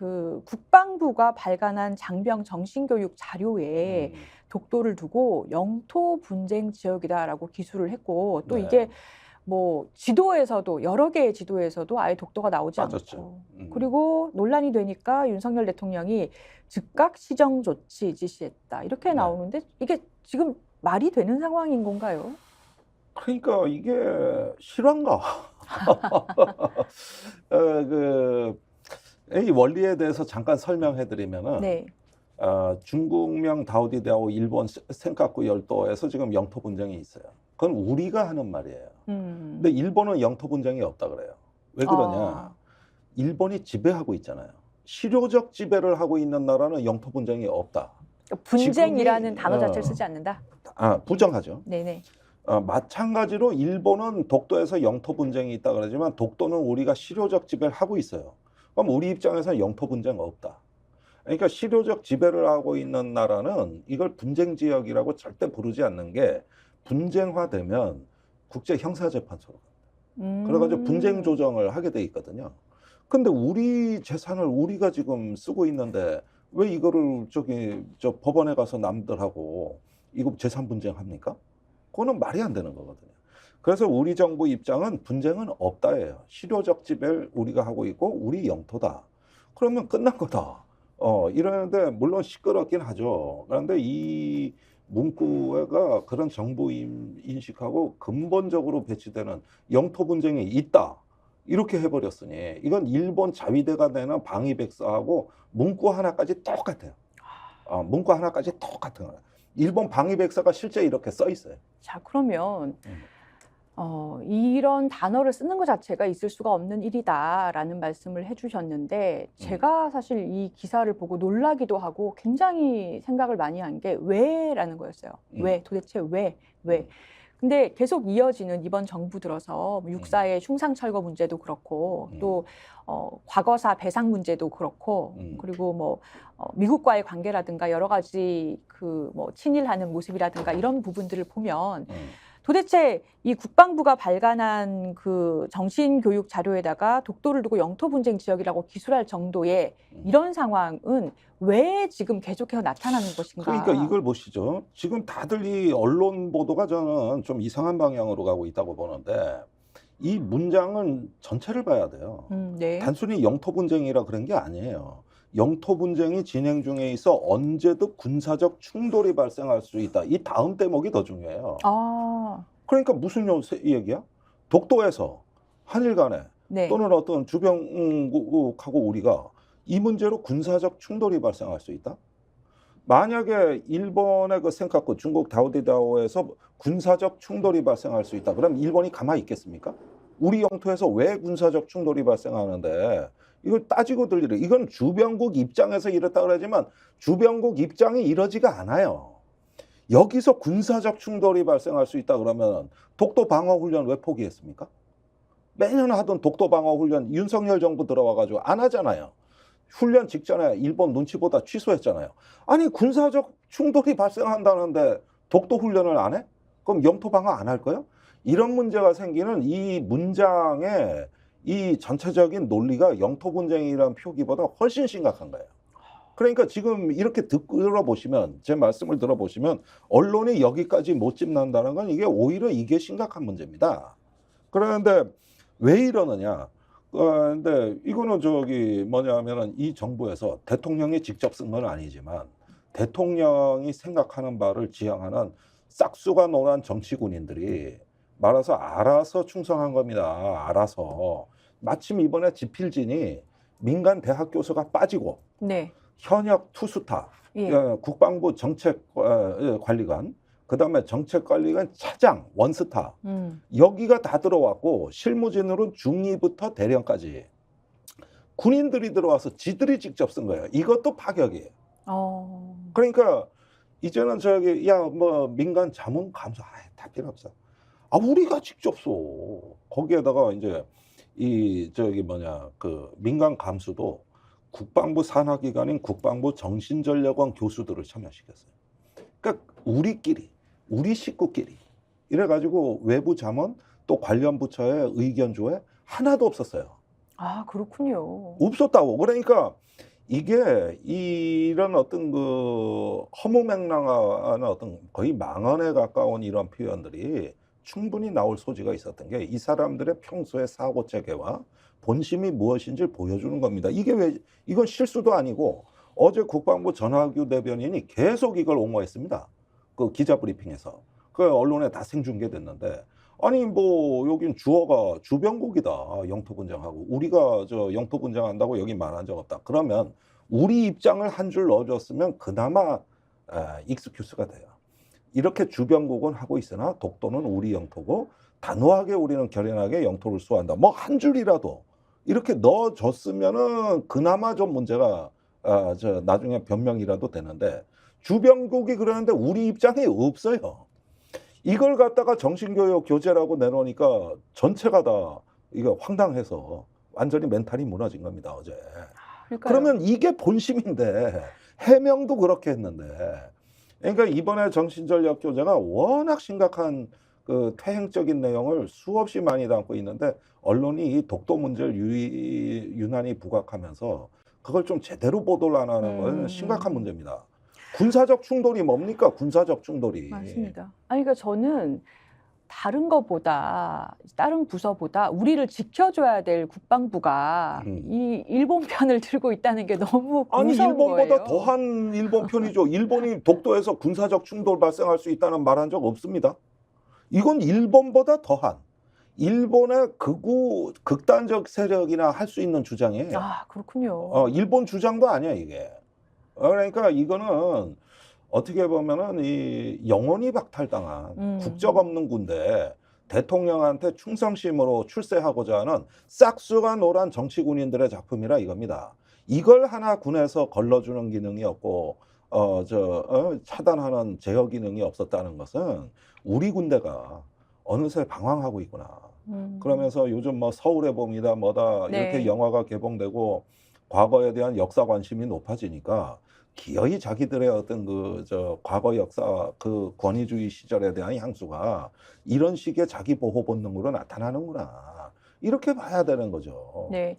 그 국방부가 발간한 장병 정신교육 자료에 독도를 두고 영토 분쟁 지역이다라고 기술을 했고 또 이게 네. 뭐 지도에서도 여러 개의 지도에서도 아예 독도가 나오지 빠졌죠. 않고 그리고 논란이 되니까 윤석열 대통령이 즉각 시정 조치 지시했다 이렇게 네. 나오는데 이게 지금 말이 되는 상황인 건가요? 그러니까 이게 실화인가? 이 원리에 대해서 잠깐 설명해 드리면은 네. 중국명 다오디다오 일본 센카쿠 열도에서 지금 영토 분쟁이 있어요. 그건 우리가 하는 말이에요. 근데 일본은 영토 분쟁이 없다 그래요. 왜 그러냐? 아. 일본이 지배하고 있잖아요. 실효적 지배를 하고 있는 나라는 영토 분쟁이 없다. 분쟁이라는 단어 자체를 어, 쓰지 않는다? 부정하죠. 네네. 마찬가지로 일본은 독도에서 영토 분쟁이 있다 그러지만 독도는 우리가 실효적 지배를 하고 있어요. 그럼 우리 입장에서 영토 분쟁 없다. 그러니까 실효적 지배를 하고 있는 나라는 이걸 분쟁 지역이라고 절대 부르지 않는 게 분쟁화되면 국제 형사재판소로 갑니다. 그래가지고 분쟁 조정을 하게 돼 있거든요. 근데 우리 재산을 우리가 지금 쓰고 있는데 왜 이거를 저 법원에 가서 남들하고 이거 재산 분쟁합니까? 그거는 말이 안 되는 거거든요. 그래서 우리 정부 입장은 분쟁은 없다예요. 실효적 지배를 우리가 하고 있고 우리 영토다. 그러면 끝난 거다. 이러는데 물론 시끄럽긴 하죠. 그런데 이 문구가 그런 정부 인식하고 근본적으로 배치되는 영토 분쟁이 있다. 이렇게 해버렸으니 이건 일본 자위대가 내는 방위백서하고 문구 하나까지 똑같아요. 문구 하나까지 똑같은 거예요. 일본 방위백서가 실제 이렇게 써 있어요. 자, 그러면 이런 단어를 쓰는 것 자체가 있을 수가 없는 일이다라는 말씀을 해주셨는데 제가 사실 이 기사를 보고 놀라기도 하고 굉장히 생각을 많이 한 게 왜라는 거였어요. 왜? 도대체 왜? 왜? 근데 계속 이어지는 이번 정부 들어서 육사의 흉상철거 문제도 그렇고 또 과거사 배상 문제도 그렇고 그리고 뭐 미국과의 관계라든가 여러 가지 그 뭐 친일하는 모습이라든가 이런 부분들을 보면 도대체 이 국방부가 발간한 그 정신교육 자료에다가 독도를 두고 영토 분쟁 지역이라고 기술할 정도의 이런 상황은 왜 지금 계속해서 나타나는 것인가? 그러니까 이걸 보시죠. 지금 다들 이 언론 보도가 저는 좀 이상한 방향으로 가고 있다고 보는데 이 문장은 전체를 봐야 돼요. 네. 단순히 영토 분쟁이라 그런 게 아니에요. 영토 분쟁이 진행 중에 있어 언제든 군사적 충돌이 발생할 수 있다. 이 다음 대목이 더 중요해요. 아, 그러니까 무슨 얘기야? 독도에서 한일 간에 네. 또는 어떤 주변국하고 우리가 이 문제로 군사적 충돌이 발생할 수 있다? 만약에 일본의 그 센카쿠 중국 다오디다오에서 군사적 충돌이 발생할 수 있다. 그럼 일본이 가만히 있겠습니까? 우리 영토에서 왜 군사적 충돌이 발생하는데 이걸 따지고 들리래. 이건 주변국 입장에서 이렇다 그러지만 주변국 입장이 이러지가 않아요. 여기서 군사적 충돌이 발생할 수 있다 그러면 독도 방어 훈련 왜 포기했습니까? 매년 하던 독도 방어 훈련 윤석열 정부 들어와가지고 안 하잖아요. 훈련 직전에 일본 눈치 보다 취소했잖아요. 아니 군사적 충돌이 발생한다는데 독도 훈련을 안 해? 그럼 영토 방어 안 할 거예요? 이런 문제가 생기는 이 문장의 이 전체적인 논리가 영토 분쟁이라는 표기보다 훨씬 심각한 거예요. 그러니까 지금 이렇게 들어보시면 제 말씀을 들어보시면 언론이 여기까지 못 짚는다는 건 이게 오히려 이게 심각한 문제입니다. 그런데 왜 이러느냐? 근데 이거는 뭐냐면은 이 정부에서 대통령이 직접 쓴 건 아니지만 대통령이 생각하는 바를 지향하는 싹수가 노란 정치군인들이 말아서 알아서 충성한 겁니다. 알아서. 마침 이번에 지필진이 민간 대학 교수가 빠지고 네. 현역 투스타, 예. 국방부 정책관리관, 그다음에 정책관리관 차장, 원스타 여기가 다 들어왔고 실무진으로는 중위부터 대령까지 군인들이 들어와서 지들이 직접 쓴 거예요. 이것도 파격이에요. 그러니까 이제는 뭐 민간 자문 감사 다 필요 없어. 우리가 직접 써. 거기에다가 이제 그 민간 감수도 국방부 산하기관인 국방부 정신전략원 교수들을 참여시켰어요. 그러니까 우리끼리, 우리 식구끼리 이래가지고 외부 자문 또 관련 부처의 의견 조회 하나도 없었어요. 아, 그렇군요. 없었다고. 그러니까 이게 이런 어떤 그 허무맹랑한 어떤 거의 망언에 가까운 이런 표현들이 충분히 나올 소지가 있었던 게 이 사람들의 평소의 사고 체계와 본심이 무엇인지를 보여주는 겁니다. 이게 왜 이건 실수도 아니고 어제 국방부 전하규 대변인이 계속 이걸 옹호했습니다. 그 기자 브리핑에서. 그 언론에 다 생중계됐는데 아니 뭐 여긴 주어가 주변국이다. 영토 분쟁하고 우리가 저 영토 분쟁한다고 여기 말한 적 없다. 그러면 우리 입장을 한 줄 넣어줬으면 그나마 익스큐스가 돼요. 이렇게 주변국은 하고 있으나 독도는 우리 영토고 단호하게 우리는 결연하게 영토를 수호한다. 뭐 한 줄이라도 이렇게 넣어줬으면은 그나마 좀 문제가 저 나중에 변명이라도 되는데 주변국이 그러는데 우리 입장이 없어요. 이걸 갖다가 정신교육 교재라고 내놓으니까 전체가 다 이거 황당해서 완전히 멘탈이 무너진 겁니다, 어제. 그러니까요. 그러면 이게 본심인데 해명도 그렇게 했는데 그러니까 이번에 정신전략 교재가 워낙 심각한 그 퇴행적인 내용을 수없이 많이 담고 있는데 언론이 이 독도 문제를 유난히 부각하면서 그걸 좀 제대로 보도를 안 하는 건 심각한 문제입니다. 군사적 충돌이 뭡니까? 군사적 충돌이. 맞습니다. 아니, 그러니까 저는 다른 거보다, 다른 부서보다 우리를 지켜줘야 될 국방부가 이 일본 편을 들고 있다는 게 너무 아니 무서운 일본보다 거예요. 더한 일본 편이죠. 일본이 독도에서 군사적 충돌 발생할 수 있다는 말 한 적 없습니다. 이건 일본보다 더한 일본의 극단적 세력이나 할 수 있는 주장이에요. 아, 그렇군요. 일본 주장도 아니야 이게. 그러니까 이거는 어떻게 보면은 이 영원히 박탈당한 국적 없는 군대 대통령한테 충성심으로 출세하고자 하는 싹수가 노란 정치 군인들의 작품이라 이겁니다. 이걸 하나 군에서 걸러주는 기능이 없고 차단하는 제어 기능이 없었다는 것은 우리 군대가 어느새 방황하고 있구나. 그러면서 요즘 뭐 서울의 봄이다 뭐다 이렇게 네. 영화가 개봉되고 과거에 대한 역사 관심이 높아지니까 기어이 자기들의 어떤 과거 역사 그 권위주의 시절에 대한 향수가 이런 식의 자기 보호 본능으로 나타나는구나. 이렇게 봐야 되는 거죠. 네.